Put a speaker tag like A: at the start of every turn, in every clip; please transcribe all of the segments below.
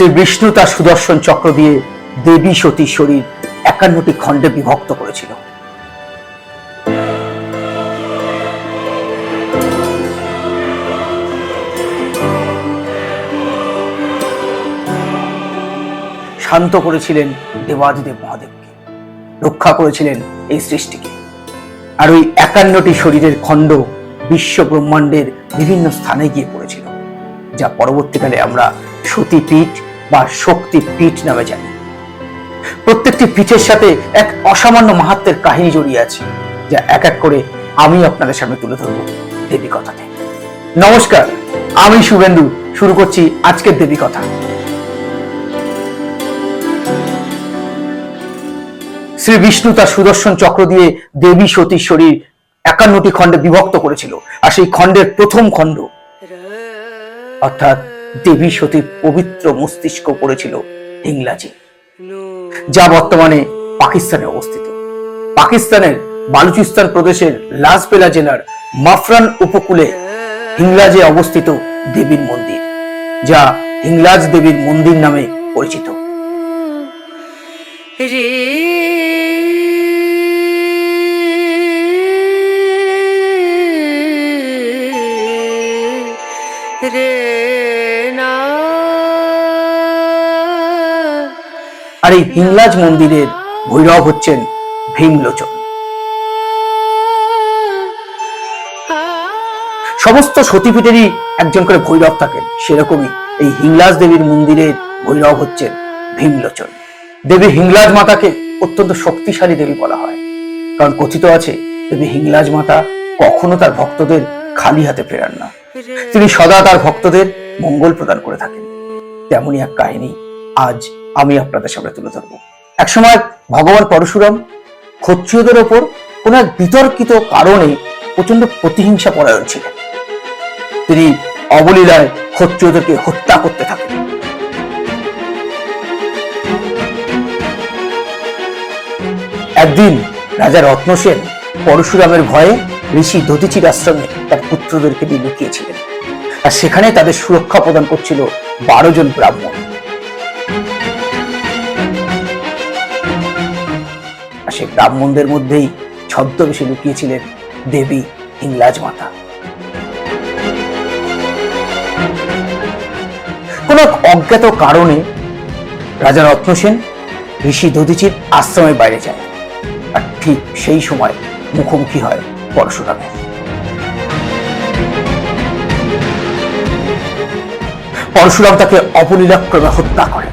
A: শ্রী বিষ্ণু তার সুদর্শন চক্র দিয়ে দেবী সতীর শরীর 51টি খণ্ডে বিভক্ত করেছিল। শান্ত করেছিলেন দেবাদিদেব মহাদেবকে, রক্ষা করেছিলেন এই সৃষ্টিকে। আর ওই 51টি শরীরের খণ্ড বিশ্ব ব্রহ্মাণ্ডের বিভিন্ন স্থানে গিয়ে পড়েছিল, যা পরবর্তীকালে আমরা সতীপীঠ বা শক্তিপীঠ নামে জানি। প্রত্যেকটি পীঠের সাথে এক অসামান্য মাহাত্ম্যের কাহিনী জড়িয়ে আছে, যা এক এক করে আমি আপনাদের সামনে তুলে ধরব দেবী কথাতে। নমস্কার, আমি শুভেন্দু। শুরু করছি আজকের দেবী কথা। শ্রী বিষ্ণু তার সুদর্শন চক্র দিয়ে দেবী সতীর শরীর 51টি খণ্ডে বিভক্ত করেছিল। আর সেই খণ্ডের প্রথম খণ্ড অর্থাৎ দেবী সতীর পবিত্র মস্তিষ্ক পড়েছিল হিংলাজে, যা বর্তমানে পাকিস্তানে অবস্থিত। পাকিস্তানের বালুচিস্তান প্রদেশের লাজপেলা জেলার মাফরান উপকূলে হিংলাজে অবস্থিত দেবীর মন্দির, যা হিংলাজ দেবীর মন্দির নামে পরিচিত। আর এই হিংলাজ মন্দিরের ভৈরব হচ্ছেন ভীমলোচন। সমস্ত সতীপীঠেরই একজন করে ভৈরব থাকেন, সেরকমই এই হিংলাজ দেবীর মন্দিরের ভৈরব হচ্ছেন ভীমলোচন। দেবী হিংলাজ মাতাকে অত্যন্ত শক্তিশালী দেবী বলা হয়, কারণ কথিত আছে দেবী হিংলাজ মাতা কখনো তার ভক্তদের খালি হাতে ফেরান না। তিনি সদা তার ভক্তদের মঙ্গল প্রদান করে থাকেন। তেমনই এক কাহিনী আজ আমি আপনাদের সামনে তুলে ধরবো। একসময় ভগবান পরশুরাম ক্ষত্রিয়দের ওপর কোন এক বিতর্কিত কারণে প্রচন্ড প্রতিহিংসা পরায়ণ ছিলেন। তিনি অবলীলায় ক্ষত্রিয়দেরকে হত্যা করতে থাকেন। একদিন রাজা রত্নসেন পরশুরামের ভয়ে ঋষি দধিচির আশ্রমে তার পুত্রদেরকে নিয়ে লুকিয়েছিলেন, আর সেখানে তাদের সুরক্ষা প্রদান করছিল 12 জন ব্রাহ্মণ। আর সেই ব্রাহ্মণদের মধ্যেই ছদ্মবেশে লুকিয়েছিলেন দেবী হিংলাজ মাতা। কোন অজ্ঞাত কারণে রাজা রত্নসেন ঋষি দধিচির আশ্রমের বাইরে যায়, আর ঠিক সেই সময় মুখোমুখি হয় পরশুরামের। পরশুরাম তাকে অবলীলাক্রমে হত্যা করে।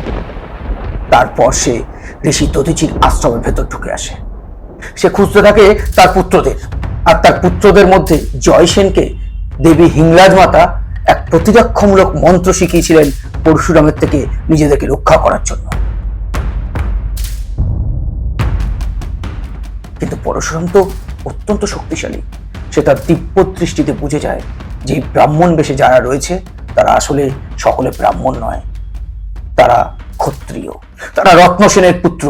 A: তারপর সে ঋষি দধিচির আশ্রমের ভেতর ঢুকে আসে। সে খুঁজতে থাকে তার পুত্রদের, আর তার পুত্রদের মধ্যে জয়সেনকে দেবী হিংলাজ মাতা এক প্রতিরক্ষামূলক মন্ত্র শিখিয়েছিলেন পরশুরামের থেকে নিজেদেরকে রক্ষা করার জন্য। কিন্তু পরশুরাম তো অত্যন্ত শক্তিশালী। সে তার দিব্য দৃষ্টিতে বুঝে যায় যে ব্রাহ্মণ বেশে যারা রয়েছে তারা আসলে সকলে ব্রাহ্মণ নয়, তারা ক্ষত্রিয়, তারা রত্নসেনের পুত্র।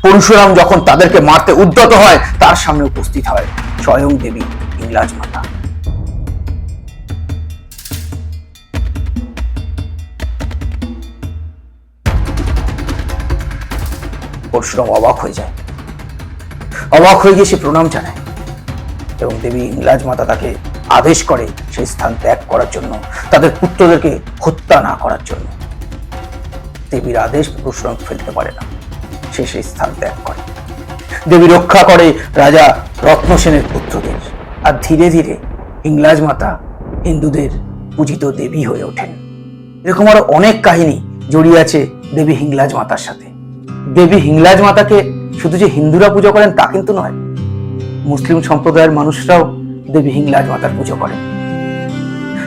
A: পরশুরাম যখন তাদেরকে মারতে উদ্যত হয়, তার সামনে উপস্থিত হয় স্বয়ং দেবী হিংলাজ মাতা। পরশুরাম অবাক হয়ে যায়। অবাক হয়ে গিয়ে সে প্রণাম জানায় এবং দেবী হিংলাজ মাতা তাকে আদেশ করে সেই স্থান ত্যাগ করার জন্য, তাদের পুত্রদেরকে হত্যা না করার জন্য। দেবীর আদেশ পরশুরাম ফেলতে পারে না, সে সেই স্থান ত্যাগ করে। দেবী রক্ষা করে রাজা রত্নসেনের পুত্রদের, আর ধীরে ধীরে হিংলাজ মাতা হিন্দুদের পূজিত দেবী হয়ে ওঠেন। এরকম আরো অনেক কাহিনী জড়িয়ে আছে দেবী হিংলাজ মাতার সাথে। দেবী হিংলাজ মাতাকে শুধু যে হিন্দুরা পুজো করেন তা কিন্তু নয়, মুসলিম সম্প্রদায়ের মানুষরাও দেবী হিংলাজ মাতার পুজো করেন।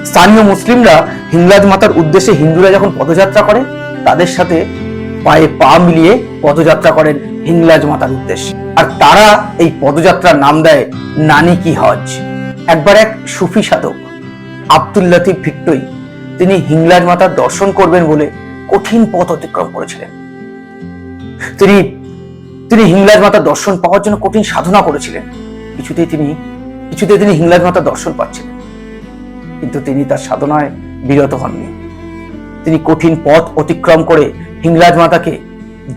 A: স্থানীয় মুসলিমরা হিংলাজ মাতার উদ্দেশ্যে হিন্দুরা যখন পদযাত্রা করে, তাদের সাথে পায়ে পা মিলিয়ে পদযাত্রা করেন হিংলাজ মাতার উদ্দেশ্যে। আর তারা এই পদযাত্রার নাম দেয় নানি কি হজ। একবার এক সুফি সাধক আব্দুল লতিফ ভিক্টোই তিনি হিংলাজ মাতার দর্শন করবেন বলে কঠিন পথ অতিক্রম করেছিলেন। তিনি হিংলাজ মাতার দর্শন পাওয়ার জন্য কঠিন সাধনা করেছিলেন। কিছুতেই তিনি হিংলাজ মাতার দর্শন পাচ্ছিলেন, কিন্তু তিনি তার সাধনায় বিরত হননি। তিনি কঠিন পথ অতিক্রম করে হিংলাজ মাতাকে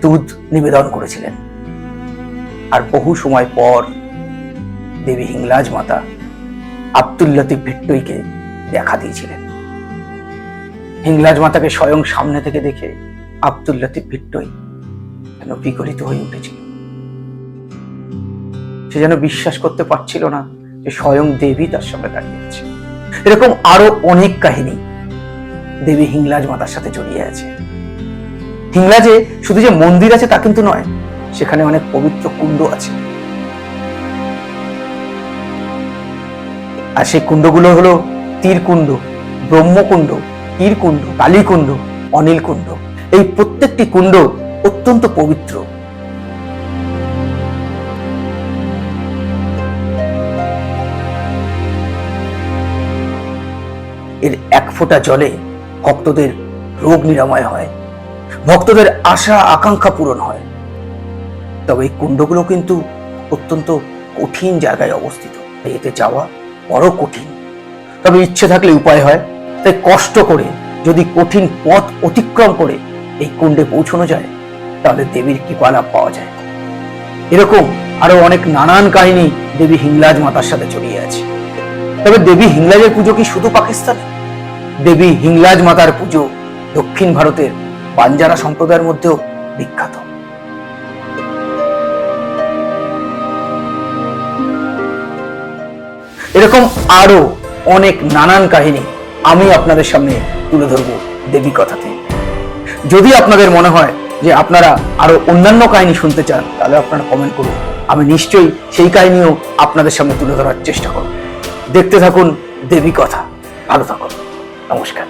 A: দুধ নিবেদন করেছিলেন। আর বহু সময় পর দেবী হিংলাজ মাতা আব্দুল লতিফ ভিট্টইকে দেখা দিয়েছিলেন। হিংলাজ মাতাকে স্বয়ং সামনে থেকে দেখে আব্দুল লতিফ ভিট্টই যেন বিগলিত হয়ে উঠেছিল। সে যেন বিশ্বাস করতে পারছিল না যে স্বয়ং দেবী তার সামনে দাঁড়িয়ে আছে। এরকম আরো অনেক কাহিনী দেবী হিংলাজ মাতার সাথে জড়িয়ে আছে। হিংলাজে শুধু যে মন্দির আছে তা কিন্তু নয়, সেখানে অনেক পবিত্র কুণ্ড আছে। আর সেই কুণ্ডগুলো হলো তীরকুণ্ড, ব্রহ্মকুণ্ড, তীরকুণ্ড, কালীকুণ্ড, অনিলকুণ্ড। এই প্রত্যেকটি কুণ্ড অত্যন্ত পবিত্র। এর এক ফোঁটা জলে ভক্তদের রোগ নিরাময় হয়, ভক্তদের আশা আকাঙ্ক্ষা পূরণ হয়। তবে এই কুণ্ডগুলো কিন্তু অত্যন্ত কঠিন জায়গায় অবস্থিত, এতে যাওয়া বড় কঠিন। তবে ইচ্ছে থাকলে উপায় হয়। তাই কষ্ট করে যদি কঠিন পথ অতিক্রম করে এই কুণ্ডে পৌঁছানো যায়, তাহলে দেবীর কৃপা লাভ পাওয়া যায়। এরকম আরো অনেক নানান কাহিনী দেবী হিংলাজ মাতার সাথে জড়িয়ে আছে। তবে দেবী হিংলাজের পুজো কি শুধু পাকিস্তানে? দেবী হিংলাজ মাতার পুজো দক্ষিণ ভারতের বাঞ্জারা সম্প্রদায়ের মধ্যেও বিখ্যাত। এরকম আরো অনেক নানান কাহিনী আমি আপনাদের সামনে তুলে ধরবো দেবী কথাতে। যদি আপনাদের মনে হয় যে আপনারা আরো অন্যান্য কাহিনী শুনতে চান, তাহলে আপনারা কমেন্ট করুন। আমি নিশ্চয়ই সেই কাহিনীও আপনাদের সামনে তুলে ধরার চেষ্টা করব। দেখতে থাকুন দেবী কথা। ভালো থাকুন। নমস্কার।